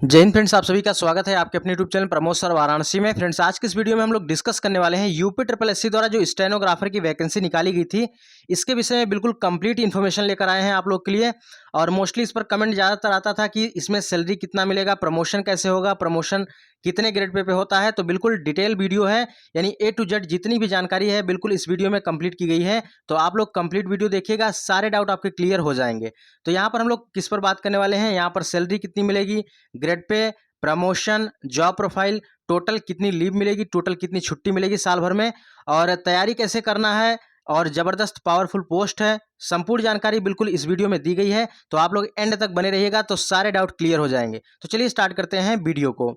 जय हिंद फ्रेंड्स, आप सभी का स्वागत है आपके अपने YouTube channel Pramod sir Varanasi में। फ्रेंड्स, आज की इस वीडियो में हम लोग डिस्कस करने वाले हैं यूपी ट्रिपल एससी द्वारा जो स्टेनोग्राफर की वैकेंसी निकाली गई थी, इसके विषय में बिल्कुल कंप्लीट इन्फॉर्मेशन लेकर आए हैं आप लोग के लिए। और मोस्टली इस पर कमेंट ज़्यादातर आता था कि इसमें सैलरी कितना मिलेगा, प्रमोशन कैसे होगा, प्रमोशन कितने ग्रेड पे होता है। तो बिल्कुल डिटेल वीडियो है, यानी ए टू जेड जितनी भी जानकारी है बिल्कुल इस वीडियो में कंप्लीट की गई है। तो आप लोग कंप्लीट वीडियो देखिएगा, सारे डाउट आपके क्लियर हो जाएंगे। तो यहाँ पर हम लोग किस पर बात करने वाले हैं, यहाँ पर सैलरी कितनी मिलेगी, grade pay, promotion, job profile, total कितनी लीव मिलेगी, टोटल कितनी छुट्टी मिलेगी साल भर में, और तैयारी कैसे करना है, और ज़बरदस्त पावरफुल पोस्ट है। संपूर्ण जानकारी बिल्कुल इस वीडियो में दी गई है, तो आप लोग एंड तक बने रहिएगा तो सारे डाउट क्लियर हो जाएंगे। तो चलिए स्टार्ट करते हैं वीडियो को।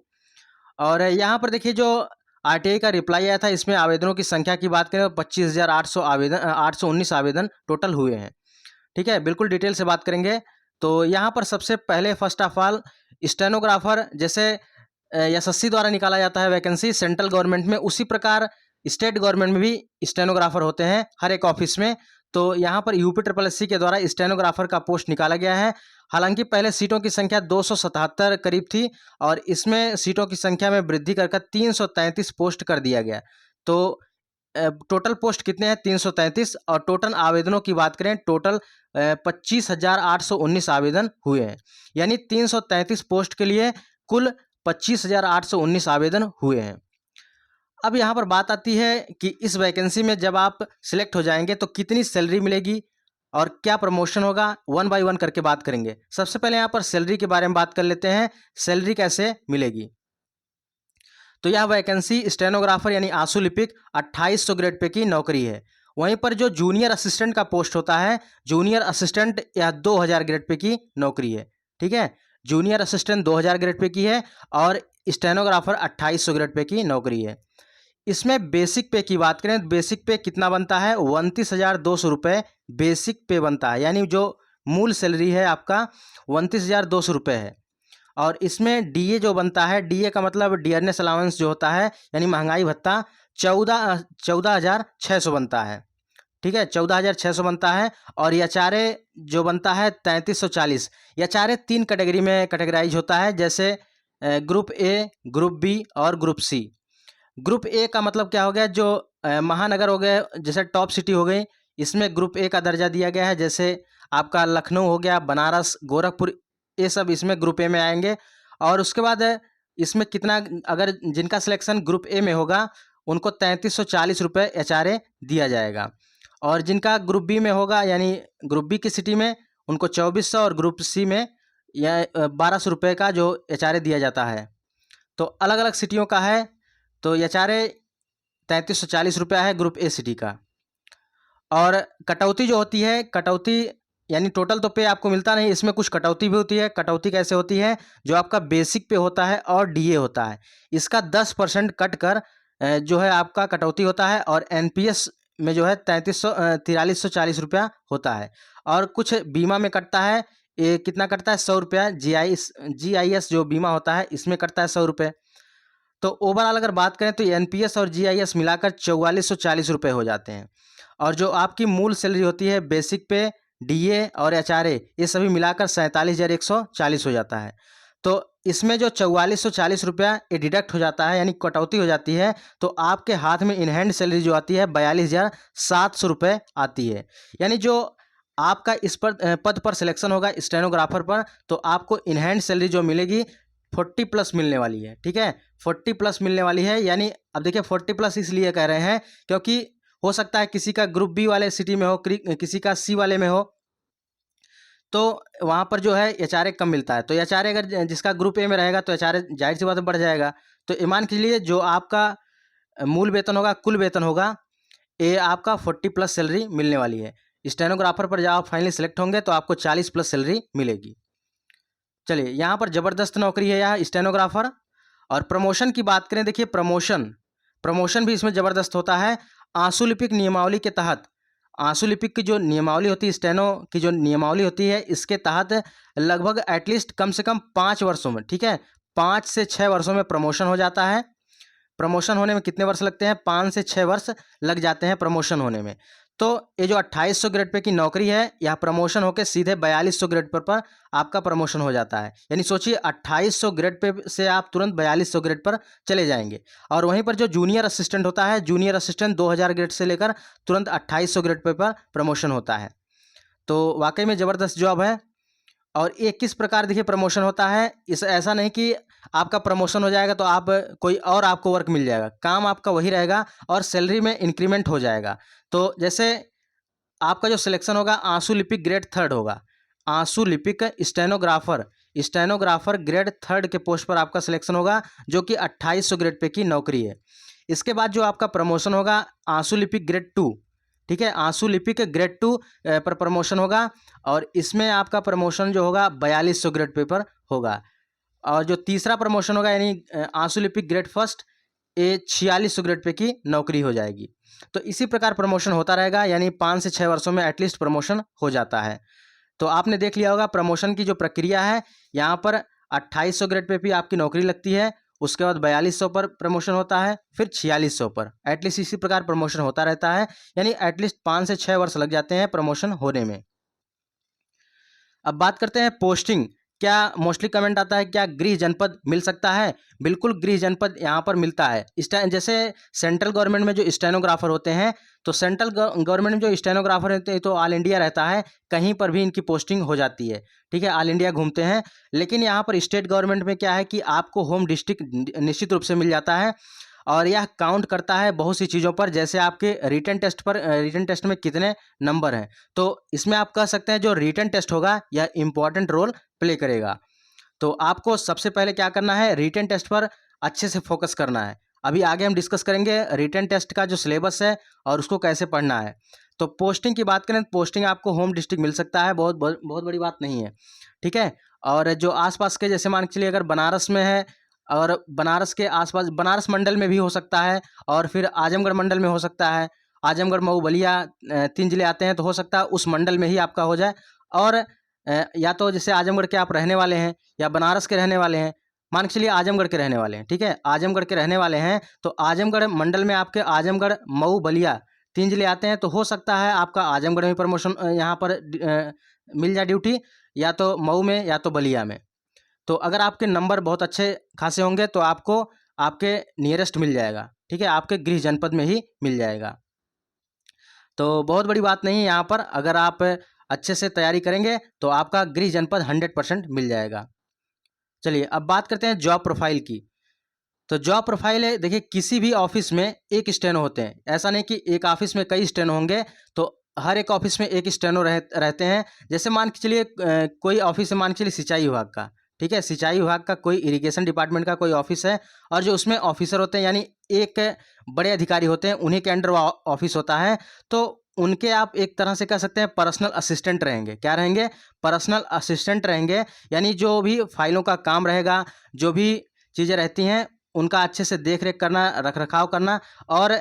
और यहाँ पर देखिए, जो आरटीआई का रिप्लाई आया था, इसमें आवेदनों की संख्या की बात करें तो 25,800 आवेदन 819 आवेदन टोटल हुए हैं। ठीक है, बिल्कुल डिटेल से बात करेंगे। तो यहाँ पर सबसे पहले फर्स्ट ऑफ ऑल स्टेनोग्राफर जैसे एसएससी द्वारा निकाला जाता है वैकेंसी सेंट्रल गवर्नमेंट में, उसी प्रकार स्टेट गवर्नमेंट में भी स्टेनोग्राफर होते हैं हर एक ऑफिस में। तो यहाँ पर यूपी ट्रिपल एससी के द्वारा स्टेनोग्राफर का पोस्ट निकाला गया है। हालांकि पहले सीटों की संख्या 277 करीब थी, और इसमें सीटों की संख्या में वृद्धि कर 333 पोस्ट कर दिया गया। तो टोटल पोस्ट कितने हैं, 333। और टोटल आवेदनों की बात करें, टोटल 25,819 आवेदन हुए हैं, यानी 333 पोस्ट के लिए कुल 25,819 आवेदन हुए हैं। अब यहाँ पर बात आती है कि इस वैकेंसी में जब आप सिलेक्ट हो जाएंगे तो कितनी सैलरी मिलेगी और क्या प्रमोशन होगा, वन बाय वन करके बात करेंगे। सबसे पहले यहाँ पर सैलरी के बारे में बात कर लेते हैं, सैलरी कैसे मिलेगी। तो यह वैकेंसी स्टेनोग्राफर यानी आंसू लिपिक 2800 ग्रेड पे की नौकरी है। वहीं पर जो जूनियर असिस्टेंट का पोस्ट होता है, जूनियर असिस्टेंट यह 2000 ग्रेड पे की नौकरी है। ठीक है, जूनियर असिस्टेंट 2000 ग्रेड पे की है, और स्टेनोग्राफर 2800 ग्रेड पे की नौकरी है। इसमें बेसिक पे की बात करें तो बेसिक पे कितना बनता है, 29,200 रुपये बेसिक पे बनता है, यानी जो मूल सैलरी है आपका 29,200 रुपये है। और इसमें डीए जो बनता है, डीए का मतलब डियरनेस अलाउंस जो होता है, यानी महंगाई भत्ता 14,600 बनता है। ठीक है, 14,600 बनता है। और एचआरए जो बनता है 3340। एचआरए 3 कैटेगरी में कैटेगराइज होता है, जैसे ग्रुप ए, ग्रुप बी और ग्रुप सी। ग्रुप ए का मतलब क्या हो गया, जो महानगर हो गए, जैसे टॉप सिटी हो गई, इसमें ग्रुप ए का दर्जा दिया गया है। जैसे आपका लखनऊ हो गया, बनारस, गोरखपुर, ये सब इसमें ग्रुप ए में आएंगे। और उसके बाद इसमें कितना, अगर जिनका सिलेक्शन ग्रुप ए में होगा उनको 3340 रुपये एचआरए दिया जाएगा। और जिनका ग्रुप बी में होगा, यानी ग्रुप बी की सिटी में, उनको 2400, और ग्रुप सी में या 1200 रुपये का जो एचआरए दिया जाता है। तो अलग अलग सिटियों का है। तो एचआरए 3340 रुपया है ग्रुप ए सिटी का। और कटौती जो होती है, कटौती यानी टोटल तो पे आपको मिलता नहीं, इसमें कुछ कटौती भी होती है। कटौती कैसे होती है, जो आपका बेसिक पे होता है और डीए होता है, इसका 10% कट कर जो है आपका कटौती होता है। और एनपीएस में जो है 4340 रुपया होता है। और कुछ बीमा में कटता है, ये कितना कटता है, 100 रुपया। जीआईएस जो बीमा होता है इसमें कटता है 100 रुपये। तो ओवरऑल अगर बात करें तो एनपीएस और जीआईएस मिलाकर 4440 रुपये हो जाते हैं। और जो आपकी मूल सैलरी होती है बेसिक पे, डीए और एचआरए, ये सभी मिलाकर 47,140 हो जाता है। तो इसमें जो 4440 रुपया ये डिडक्ट हो जाता है, यानी कटौती हो जाती है, तो आपके हाथ में इन हैंड सैलरी जो आती है 42,700 रुपये आती है। यानी जो आपका इस पर पद पर सिलेक्शन होगा स्टेनोग्राफर पर, तो आपको इन हैंड सैलरी जो मिलेगी 40 प्लस मिलने वाली है। ठीक है, 40 प्लस मिलने वाली है। यानी अब देखिए 40 प्लस इसलिए कह रहे हैं क्योंकि हो सकता है किसी का ग्रुप बी वाले सिटी में हो, किसी का सी वाले में हो, तो वहाँ पर जो है एचआरए कम मिलता है। तो एचआरए अगर जिसका ग्रुप ए में रहेगा तो एचआरए जाहिर सी बात है बढ़ जाएगा। तो मान के लिए जो आपका मूल वेतन होगा, कुल वेतन होगा, ये आपका 40 प्लस सैलरी मिलने वाली है। स्टेनोग्राफर पर जब आप फाइनली सेलेक्ट होंगे तो आपको 40 प्लस सैलरी मिलेगी। चलिए, यहाँ पर ज़बरदस्त नौकरी है यह स्टेनोग्राफर। और प्रमोशन की बात करें, देखिए प्रमोशन भी इसमें ज़बरदस्त होता है। आंसू लिपिक नियमावली के तहत, आंसू लिपिक की जो नियमावली होती है, स्टेनो की जो नियमावली होती है, इसके तहत लगभग एटलीस्ट कम से कम 5 वर्षों में, ठीक है, 5 से 6 वर्षों में प्रमोशन हो जाता है। प्रमोशन होने में कितने वर्ष लगते हैं, 5 से 6 वर्ष लग जाते हैं प्रमोशन होने में। तो ये जो 2800 ग्रेड पे की नौकरी है, यह प्रमोशन होकर सीधे 4200 ग्रेड पर आपका प्रमोशन हो जाता है। यानी सोचिए 2800 ग्रेड पे से आप तुरंत 4200 ग्रेड पर चले जाएंगे। और वहीं पर जो जूनियर असिस्टेंट होता है, जूनियर असिस्टेंट 2000 ग्रेड से लेकर तुरंत 2800 ग्रेड पे पर प्रमोशन होता है। तो वाकई में ज़बरदस्त जॉब है। और ये किस प्रकार देखिए प्रमोशन होता है, इस ऐसा नहीं कि आपका प्रमोशन हो जाएगा तो आप कोई और आपको वर्क मिल जाएगा, काम आपका वही रहेगा और सैलरी में इंक्रीमेंट हो जाएगा। तो जैसे आपका जो सिलेक्शन होगा आंसू लिपिक ग्रेड 3 होगा, आंसू लिपिक स्टेनोग्राफर, स्टेनोग्राफर ग्रेड 3 के पोस्ट पर आपका सिलेक्शन होगा, जो कि 2800 ग्रेड पे की नौकरी है। इसके बाद जो आपका प्रमोशन होगा आंसू लिपिक ग्रेड 2, ठीक है, आंसू लिपिक ग्रेड 2 पर प्रमोशन होगा और इसमें आपका प्रमोशन जो होगा 4200 ग्रेड पे पर होगा। और जो तीसरा प्रमोशन होगा यानी आंसू लिपिक ग्रेड फर्स्ट, ये 4600 ग्रेड पे की नौकरी हो जाएगी। तो इसी प्रकार प्रमोशन होता रहेगा, यानी 5 से 6 वर्षों में एटलीस्ट प्रमोशन हो जाता है। तो आपने देख लिया होगा प्रमोशन की जो प्रक्रिया है, यहाँ पर 2800 ग्रेड पे भी आपकी नौकरी लगती है, उसके बाद 4200 पर प्रमोशन होता है, फिर 4600 पर, एटलीस्ट इसी प्रकार प्रमोशन होता रहता है। यानी एटलीस्ट 5 से 6 वर्ष लग जाते हैं प्रमोशन होने में। अब बात करते हैं पोस्टिंग। क्या मोस्टली कमेंट आता है क्या गृह जनपद मिल सकता है? बिल्कुल गृह जनपद यहाँ पर मिलता है। जैसे सेंट्रल गवर्नमेंट में जो स्टेनोग्राफर होते हैं, तो सेंट्रल गवर्नमेंट में जो स्टेनोग्राफर होते हैं तो ऑल इंडिया रहता है, कहीं पर भी इनकी पोस्टिंग हो जाती है, ठीक है, ऑल इंडिया घूमते हैं। लेकिन यहाँ पर स्टेट गवर्नमेंट में क्या है कि आपको होम डिस्ट्रिक्ट निश्चित रूप से मिल जाता है और यह काउंट करता है बहुत सी चीज़ों पर, जैसे आपके रिटन टेस्ट पर, रिटन टेस्ट में कितने नंबर हैं। तो इसमें आप कह सकते हैं जो रिटन टेस्ट होगा यह इंपॉर्टेंट रोल प्ले करेगा। तो आपको सबसे पहले क्या करना है, रिटन टेस्ट पर अच्छे से फोकस करना है। अभी आगे हम डिस्कस करेंगे रिटन टेस्ट का जो सिलेबस है और उसको कैसे पढ़ना है। तो पोस्टिंग की बात करें तो पोस्टिंग आपको होम डिस्ट्रिक्ट मिल सकता है, बहुत बड़ी बात नहीं है, ठीक है। और जो आसपास के, जैसे मान के चलिए अगर बनारस में है और बनारस के आसपास, बनारस मंडल में भी हो सकता है और फिर आजमगढ़ मंडल में हो सकता है, आजमगढ़ मऊ बलिया 3 जिले आते हैं, तो हो सकता है उस मंडल में ही आपका हो जाए। और या तो जैसे आजमगढ़ के आप रहने वाले हैं या बनारस के रहने वाले हैं, मान के चलिए आजमगढ़ के रहने वाले हैं, ठीक है, आजमगढ़ के रहने वाले हैं, तो आजमगढ़ मंडल में आपके आजमगढ़ मऊ बलिया 3 जिले आते हैं, तो हो सकता है आपका आजमगढ़ में प्रमोशन यहाँ पर मिल जाए ड्यूटी, या तो मऊ में या तो बलिया में। तो अगर आपके नंबर बहुत अच्छे खासे होंगे तो आपको आपके नियरेस्ट मिल जाएगा, ठीक है, आपके गृह जनपद में ही मिल जाएगा। तो बहुत बड़ी बात नहीं है यहाँ पर, अगर आप अच्छे से तैयारी करेंगे तो आपका गृह जनपद 100% मिल जाएगा। चलिए अब बात करते हैं जॉब प्रोफाइल की। तो जॉब प्रोफाइल है, देखिए किसी भी ऑफिस में एक स्टेनो होते हैं, ऐसा नहीं कि एक ऑफिस में कई स्टेनो होंगे, तो हर एक ऑफिस में एक स्टेनो रहते हैं। जैसे मान के चलिए कोई ऑफिस है, मान के चलिए सिंचाई विभाग का, ठीक है, सिंचाई विभाग का कोई इरिगेशन डिपार्टमेंट का कोई ऑफिस है, और जो उसमें ऑफिसर होते हैं यानी एक बड़े अधिकारी होते हैं, उन्हीं के अंडर ऑफिस होता है, तो उनके आप एक तरह से कह सकते हैं पर्सनल असिस्टेंट रहेंगे। क्या रहेंगे? पर्सनल असिस्टेंट रहेंगे। यानी जो भी फाइलों का काम रहेगा, जो भी चीज़ें रहती हैं उनका अच्छे से देख रेख करना, रख रखाव करना, और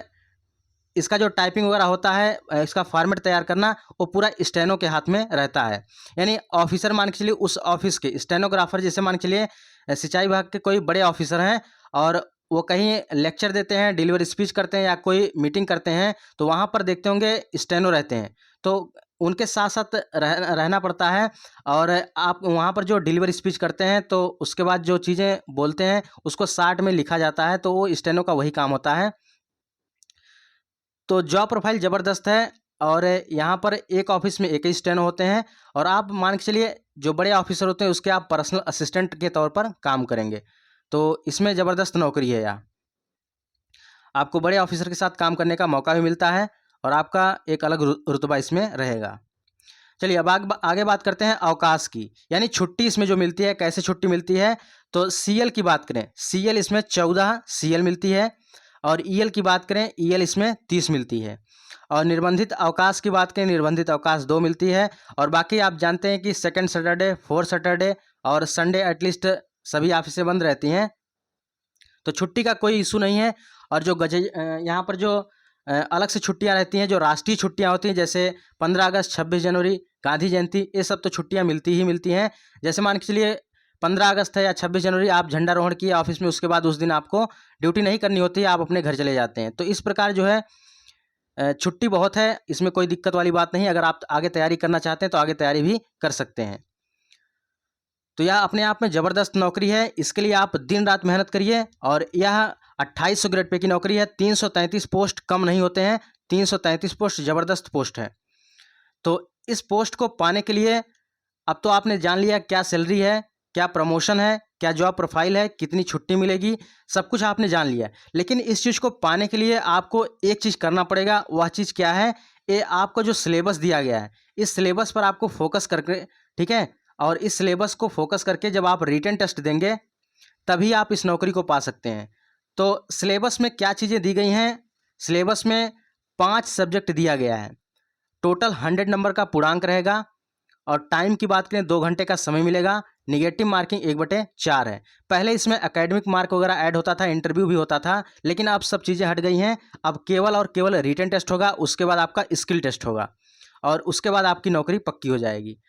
इसका जो टाइपिंग वगैरह होता है, इसका फॉर्मेट तैयार करना, वो पूरा स्टेनो के हाथ में रहता है। यानी ऑफिसर मान के चलिए उस ऑफिस के स्टेनोग्राफर, जैसे मान के चलिए सिंचाई विभाग के कोई बड़े ऑफिसर हैं और वो कहीं लेक्चर देते हैं, डिलीवरी स्पीच करते हैं या कोई मीटिंग करते हैं, तो वहाँ पर देखते होंगे स्टेनो रहते हैं, तो उनके साथ साथ रहना पड़ता है। और आप वहाँ पर जो डिलीवरी स्पीच करते हैं तो उसके बाद जो चीज़ें बोलते हैं उसको शार्ट में लिखा जाता है, तो वो स्टेनो का वही काम होता है। तो जॉब प्रोफाइल ज़बरदस्त है और यहाँ पर एक ऑफिस में एक ही स्टेनो होते हैं, और आप मान के चलिए जो बड़े ऑफिसर होते हैं उसके आप पर्सनल असिस्टेंट के तौर पर काम करेंगे। तो इसमें ज़बरदस्त नौकरी है यहाँ, आपको बड़े ऑफिसर के साथ काम करने का मौका भी मिलता है और आपका एक अलग रुतबा इसमें रहेगा। चलिए अब आगे बात करते हैं अवकाश की, यानी छुट्टी इसमें जो मिलती है, कैसे छुट्टी मिलती है। तो सीएल की बात करें, सीएल इसमें 14 सीएल मिलती है, और ईएल की बात करें, ईएल इसमें 30 मिलती है। और निर्बंधित अवकाश की बात करें, निर्बंधित अवकाश 2 मिलती है। और बाकी आप जानते हैं कि सेकंड सैटरडे, फोर्थ सैटरडे और संडे एटलीस्ट सभी ऑफिसें बंद रहती हैं, तो छुट्टी का कोई इशू नहीं है। और जो यहाँ पर जो अलग से छुट्टियां रहती हैं, जो राष्ट्रीय छुट्टियां होती हैं, जैसे 15 अगस्त, 26 जनवरी, गांधी जयंती, ये सब तो छुट्टियां मिलती ही मिलती हैं। जैसे मान के चलिए 15 अगस्त है या 26 जनवरी, आप झंडारोहण किए ऑफिस में, उसके बाद उस दिन आपको ड्यूटी नहीं करनी होती है, आप अपने घर चले जाते हैं। तो इस प्रकार जो है छुट्टी बहुत है, इसमें कोई दिक्कत वाली बात नहीं। अगर आप आगे तैयारी करना चाहते हैं तो आगे तैयारी भी कर सकते हैं। तो यह अपने आप में ज़बरदस्त नौकरी है, इसके लिए आप दिन रात मेहनत करिए। और यह 2800 ग्रेड पे की नौकरी है, 333 पोस्ट कम नहीं होते हैं, 333 पोस्ट ज़बरदस्त पोस्ट है। तो इस पोस्ट को पाने के लिए अब तो आपने जान लिया क्या सैलरी है, क्या प्रमोशन है, क्या जॉब प्रोफाइल है, कितनी छुट्टी मिलेगी, सब कुछ आपने जान लिया। लेकिन इस चीज़ को पाने के लिए आपको एक चीज़ करना पड़ेगा। वह चीज़ क्या है? ये आपको जो सिलेबस दिया गया है, इस सिलेबस पर आपको फोकस करके, ठीक है, और इस सिलेबस को फोकस करके जब आप रिटन टेस्ट देंगे तभी आप इस नौकरी को पा सकते हैं। तो सिलेबस में क्या चीज़ें दी गई हैं? सिलेबस में 5 सब्जेक्ट दिया गया है, टोटल 100 नंबर का पूर्णांक रहेगा। और टाइम की बात करें 2 घंटे का समय मिलेगा। निगेटिव मार्किंग 1/4 है। पहले इसमें एकेडमिक मार्क वगैरह ऐड होता था, इंटरव्यू भी होता था, लेकिन अब सब चीज़ें हट गई हैं। अब केवल और केवल रिटन टेस्ट होगा, उसके बाद आपका स्किल टेस्ट होगा और उसके बाद आपकी नौकरी पक्की हो जाएगी।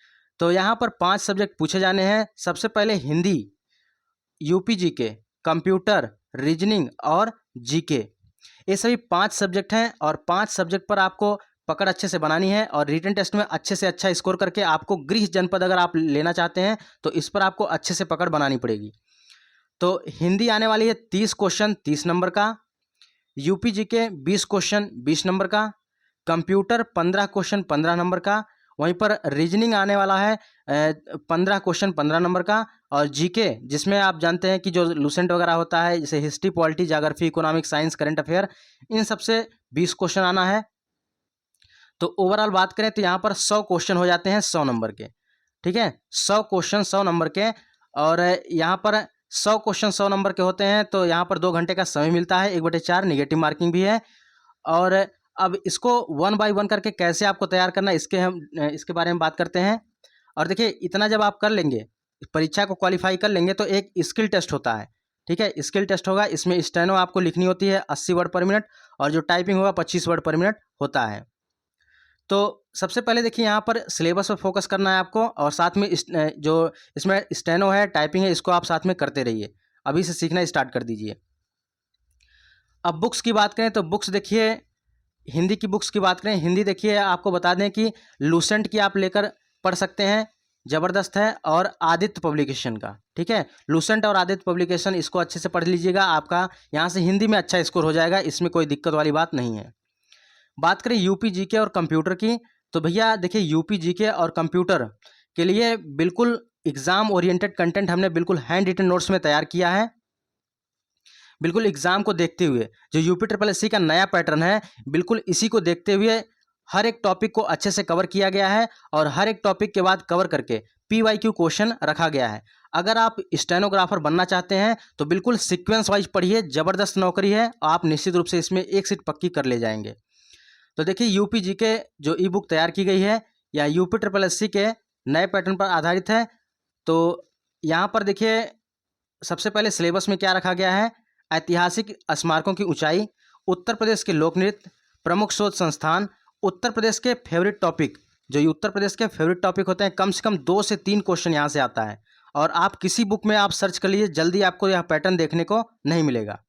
तो यहाँ पर 5 सब्जेक्ट पूछे जाने हैं। सबसे पहले Hindi, UP GK, computer, reasoning और जीके, ये सभी 5 सब्जेक्ट हैं और 5 सब्जेक्ट पर आपको पकड़ अच्छे से बनानी है। और रिटन टेस्ट में अच्छे से अच्छा स्कोर करके आपको गृह जनपद अगर आप लेना चाहते हैं तो इस पर आपको अच्छे से पकड़ बनानी पड़ेगी। तो हिंदी आने वाली है 30 क्वेश्चन 30 नंबर का, यूपी जीके 20 क्वेश्चन 20 नंबर का, कंप्यूटर 15 क्वेश्चन 15 नंबर का, वहीं पर रीजनिंग आने वाला है 15 क्वेश्चन 15 नंबर का, और जीके जिसमें आप जानते हैं कि जो लूसेंट वगैरह होता है, जैसे history, polity, geography, economic, science, current affair, इन सबसे 20 क्वेश्चन आना है। तो ओवरऑल बात करें तो यहाँ पर 100 क्वेश्चन हो जाते हैं 100 नंबर के, ठीक है, 100 क्वेश्चन 100 नंबर के। और यहाँ पर 100 क्वेश्चन 100 नंबर के होते हैं तो यहाँ पर 2 घंटे का समय मिलता है, 1/4 निगेटिव मार्किंग भी है। और अब इसको 1 बाय 1 करके कैसे आपको तैयार करना है इसके बारे में बात करते हैं। और देखिए, इतना जब आप कर लेंगे, परीक्षा को क्वालिफाई कर लेंगे, तो एक स्किल टेस्ट होता है, ठीक है, स्किल टेस्ट होगा। इसमें स्टेनो आपको लिखनी होती है 80 वर्ड पर मिनट, और जो टाइपिंग होगा 25 वर्ड पर मिनट होता है। तो सबसे पहले देखिए, यहाँ पर सिलेबस पर फोकस करना है आपको, और साथ में जो इसमें स्टेनो है, टाइपिंग है, इसको आप साथ में करते रहिए। अभी से सीखना स्टार्ट कर दीजिए। अब बुक्स की बात करें तो बुक्स देखिए, हिंदी की बुक्स की बात करें, हिंदी देखिए, आपको बता दें कि लूसेंट की आप लेकर पढ़ सकते हैं, ज़बरदस्त है, और आदित्य पब्लिकेशन का, ठीक है, लूसेंट और आदित्य पब्लिकेशन, इसको अच्छे से पढ़ लीजिएगा। आपका यहाँ से हिंदी में अच्छा स्कोर हो जाएगा, इसमें कोई दिक्कत वाली बात नहीं है। बात करें यूपी जीके और कंप्यूटर की, तो भैया देखिए, यूपी जीके और कंप्यूटर के लिए बिल्कुल एग्ज़ाम ओरिएंटेड कंटेंट हमने बिल्कुल हैंड रिटन नोट्स में तैयार किया है, बिल्कुल एग्ज़ाम को देखते हुए। जो यूपी ट्रिपल एससी का नया पैटर्न है, बिल्कुल इसी को देखते हुए हर एक टॉपिक को अच्छे से कवर किया गया है, और हर एक टॉपिक के बाद कवर करके PYQ क्वेश्चन रखा गया है। अगर आप स्टेनोग्राफर बनना चाहते हैं तो बिल्कुल सीक्वेंस वाइज पढ़िए, ज़बरदस्त नौकरी है, आप निश्चित रूप से इसमें एक सीट पक्की कर ले जाएंगे। तो देखिए, यूपी जीके जो ई बुक तैयार की गई है, या यूपी ट्रिपल एससी के नए पैटर्न पर आधारित है। तो यहाँ पर देखिए, सबसे पहले सिलेबस में क्या रखा गया है? ऐतिहासिक स्मारकों की ऊंचाई, उत्तर प्रदेश के लोक नृत्य, प्रमुख शोध संस्थान, उत्तर प्रदेश के फेवरेट टॉपिक, जो ये उत्तर प्रदेश के फेवरेट टॉपिक होते हैं, कम से कम 2 से 3 क्वेश्चन यहाँ से आता है। और आप किसी बुक में आप सर्च कर लीजिए, जल्दी आपको यह पैटर्न देखने को नहीं मिलेगा।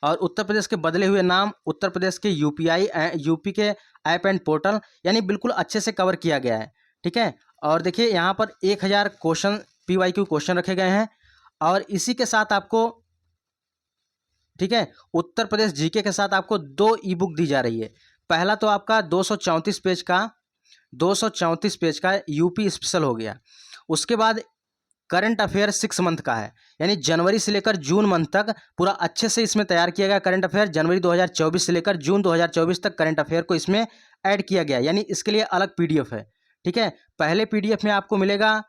और उत्तर प्रदेश के बदले हुए नाम, उत्तर प्रदेश के यूपीआई, यूपी के ऐप एंड पोर्टल, यानी बिल्कुल अच्छे से कवर किया गया है, ठीक है। और देखिए, यहाँ पर 1000 क्वेश्चन PYQ क्वेश्चन रखे गए हैं, और इसी के साथ आपको, ठीक है, उत्तर प्रदेश जीके के साथ आपको 2 ई बुक दी जा रही है। पहला तो आपका 234 पेज का यूपी स्पेशल हो गया। उसके बाद करंट अफेयर 6 मंथ का है, यानी जनवरी से लेकर जून मंथ तक पूरा अच्छे से इसमें तैयार किया गया करंट अफेयर। जनवरी 2024 से लेकर जून 2024 तक करंट अफेयर को इसमें ऐड किया गया, यानी इसके लिए अलग PDF है, ठीक है। पहले PDF में आपको मिलेगा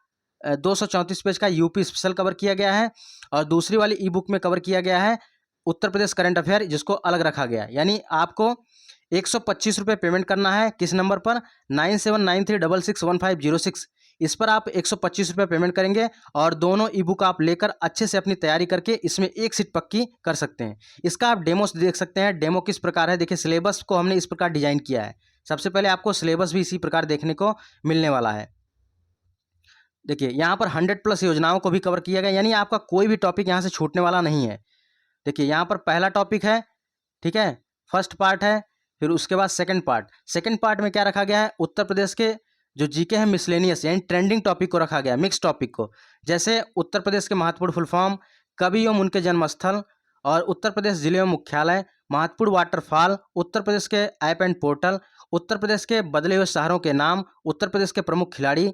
234 पेज का यूपी स्पेशल कवर किया गया है, और दूसरी वाली ई बुक में कवर किया गया है उत्तर प्रदेश करंट अफेयर, जिसको अलग रखा गया है। यानी आपको 125 रुपये पेमेंट करना है। किस नंबर पर? 9793661506। इस पर आप 125 रुपये पेमेंट करेंगे, और दोनों ई बुक आप लेकर अच्छे से अपनी तैयारी करके इसमें एक सीट पक्की कर सकते हैं। इसका आप डेमो देख सकते हैं। डेमो किस प्रकार है? देखिए, सिलेबस को हमने इस प्रकार डिजाइन किया है। सबसे पहले आपको सिलेबस भी इसी प्रकार देखने को मिलने वाला है। देखिए, यहाँ पर 100+ योजनाओं को भी कवर किया गया, यानी आपका कोई भी टॉपिक यहाँ से छूटने वाला नहीं है। देखिए, यहाँ पर पहला टॉपिक है, ठीक है, फर्स्ट पार्ट है फिर उसके बाद सेकंड पार्ट में क्या रखा गया है, उत्तर प्रदेश के जो जीके है मिसलेनियस यानी ट्रेंडिंग टॉपिक को रखा गया, मिक्स टॉपिक को, जैसे उत्तर प्रदेश के महत्वपूर्ण फुल फॉर्म, कवि एवं उनके जन्मस्थल, और उत्तर प्रदेश जिले एवं मुख्यालय, महत्वपूर्ण वाटरफॉल, उत्तर प्रदेश के app and portal, Uttar Pradesh के बदले हुए शहरों के नाम, उत्तर प्रदेश के प्रमुख खिलाड़ी।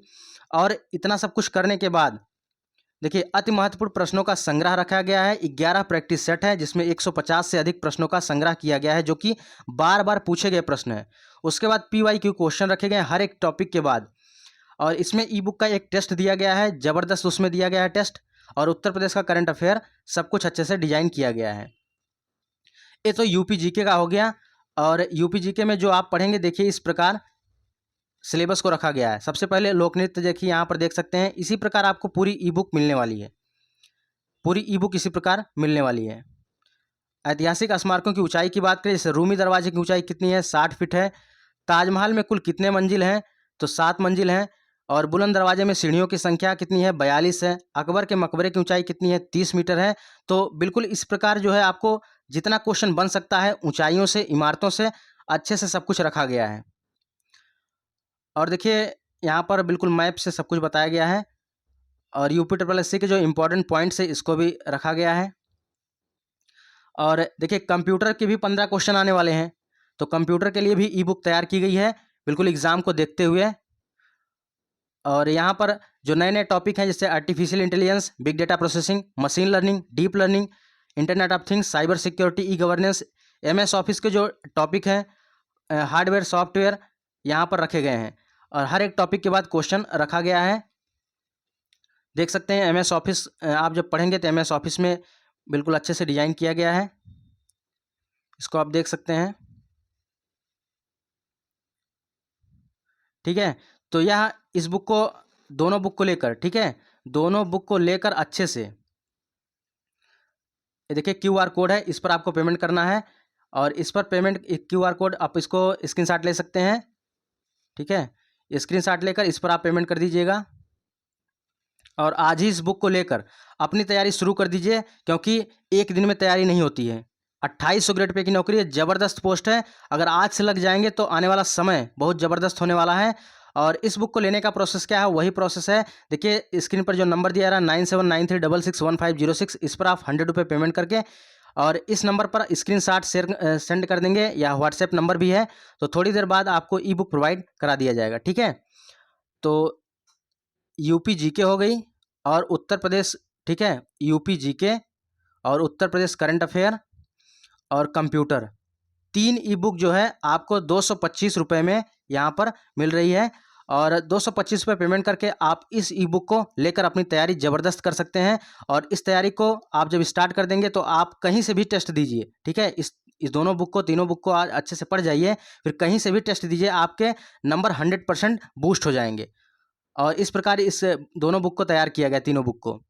और इतना सब कुछ करने के बाद देखिए अति महत्वपूर्ण प्रश्नों का संग्रह रखा गया है। 11 प्रैक्टिस सेट है जिसमें 150 से अधिक प्रश्नों का संग्रह किया गया है जो कि बार बार पूछे गए प्रश्न है। उसके बाद PYQ क्वेश्चन रखे गए हैं हर एक टॉपिक के बाद, और इसमें ई बुक का एक टेस्ट दिया गया है, ज़बरदस्त उसमें दिया गया है टेस्ट, और उत्तर प्रदेश का करंट अफेयर सब कुछ अच्छे से डिजाइन किया गया है। ये तो यूपी जीके का हो गया। और यूपी जीके में जो आप पढ़ेंगे देखिए इस प्रकार सिलेबस को रखा गया है। सबसे पहले लोक नृत्य देखिए यहाँ पर देख सकते हैं, इसी प्रकार आपको पूरी ई बुक मिलने वाली है, पूरी ई बुक इसी प्रकार मिलने वाली है। ऐतिहासिक स्मारकों की ऊंचाई की बात करें, जैसे रूमी दरवाजे की ऊंचाई कितनी है, 60 फीट है। ताजमहल में कुल कितने मंजिल हैं, तो 7 मंजिल हैं। और बुलंद दरवाजे में सीढ़ियों की संख्या कितनी है, 42 है। अकबर के मकबरे की ऊंचाई कितनी है, 30 मीटर है। तो बिल्कुल इस प्रकार जो है आपको जितना क्वेश्चन बन सकता है ऊंचाइयों से, इमारतों से, अच्छे से सब कुछ रखा गया है। और देखिए यहाँ पर बिल्कुल मैप से सब कुछ बताया गया है, और UPSSC के जो इम्पोर्टेंट पॉइंट्स है इसको भी रखा गया है। और देखिए कंप्यूटर के भी 15 क्वेश्चन आने वाले हैं, तो कंप्यूटर के लिए भी ई बुक तैयार की गई है बिल्कुल एग्जाम को देखते हुए। और यहाँ पर जो नए नए टॉपिक हैं जैसे artificial intelligence, big data processing, machine learning, deep learning, internet of things, cyber security, e governance, MS office के जो टॉपिक हैं, हार्डवेयर सॉफ्टवेयर, यहाँ पर रखे गए हैं। और हर एक टॉपिक के बाद क्वेश्चन रखा गया है, देख सकते हैं। MS ऑफिस आप जब पढ़ेंगे तो MS ऑफिस में बिल्कुल अच्छे से डिजाइन किया गया है, इसको आप देख सकते हैं, ठीक है। तो यह इस बुक को, दोनों बुक को लेकर, ठीक है, दोनों बुक को लेकर अच्छे से, ये देखिए QR कोड है, इस पर आपको पेमेंट करना है, और इस पर पेमेंट QR कोड आप इसको स्क्रीनशॉट ले सकते हैं, ठीक है। स्क्रीनशॉट लेकर इस पर आप पेमेंट कर दीजिएगा, और आज ही इस बुक को लेकर अपनी तैयारी शुरू कर दीजिए, क्योंकि एक दिन में तैयारी नहीं होती है। 2800 ग्रेड पे की नौकरी है, ज़बरदस्त पोस्ट है। अगर आज से लग जाएंगे तो आने वाला समय बहुत ज़बरदस्त होने वाला है। और इस बुक को लेने का प्रोसेस क्या है, वही प्रोसेस है। देखिए स्क्रीन पर जो नंबर दिया रहा है 9793661506, इस पर आप 100 रुपये पेमेंट करके, और इस नंबर पर स्क्रीनशॉट सेंड कर देंगे, या व्हाट्सएप नंबर भी है, तो थोड़ी देर बाद आपको ई बुक प्रोवाइड करा दिया जाएगा, ठीक है। तो यूपी जीके हो गई और उत्तर प्रदेश, ठीक है, यूपी जीके और उत्तर प्रदेश करंट अफेयर और कंप्यूटर, 3 ई बुक जो है आपको 225 रुपये में यहाँ पर मिल रही है। और 225 रुपये पेमेंट करके आप इस ई बुक को लेकर अपनी तैयारी ज़बरदस्त कर सकते हैं। और इस तैयारी को आप जब स्टार्ट कर देंगे तो आप कहीं से भी टेस्ट दीजिए, ठीक है। इस दोनों बुक को, तीनों बुक को आज अच्छे से पढ़ जाइए, फिर कहीं से भी टेस्ट दीजिए, आपके नंबर 100% बूस्ट हो जाएंगे। और इस प्रकार इस दोनों बुक को तैयार किया गया, तीनों बुक को।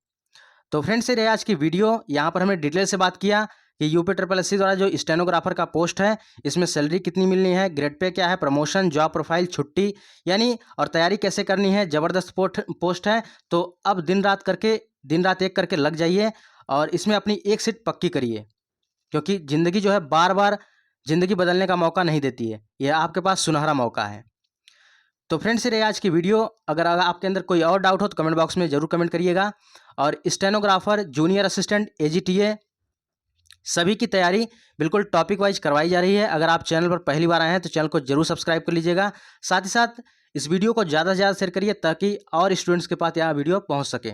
तो फ्रेंड्स ये रही आज की वीडियो। यहाँ पर हमने डिटेल से बात किया कि UPSSC द्वारा जो स्टेनोग्राफर का पोस्ट है, इसमें सैलरी कितनी मिलनी है, ग्रेड पे क्या है, प्रमोशन, जॉब प्रोफाइल, छुट्टी, यानी और तैयारी कैसे करनी है, ज़बरदस्त पोस्ट है। तो अब दिन रात एक करके लग जाइए, और इसमें अपनी एक सीट पक्की करिए, क्योंकि ज़िंदगी जो है बार बार ज़िंदगी बदलने का मौका नहीं देती है, यह आपके पास सुनहरा मौका है। तो फ्रेंड्स ये रही आज की वीडियो। अगर आपके अंदर कोई और डाउट हो तो कमेंट बॉक्स में ज़रूर कमेंट करिएगा। और स्टेनोग्राफर, जूनियर असिस्टेंट, AGTA सभी की तैयारी बिल्कुल टॉपिक वाइज करवाई जा रही है। अगर आप चैनल पर पहली बार आए हैं तो चैनल को जरूर सब्सक्राइब कर लीजिएगा। साथ ही साथ इस वीडियो को ज़्यादा से ज़्यादा शेयर करिए, ताकि और स्टूडेंट्स के पास यहाँ वीडियो पहुँच सके।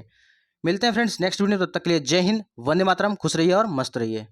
मिलते हैं फ्रेंड्स नेक्स्ट वीडियो, तब तक के लिए जय हिंद, वंदे मातरम, खुश रहिए और मस्त रहिए।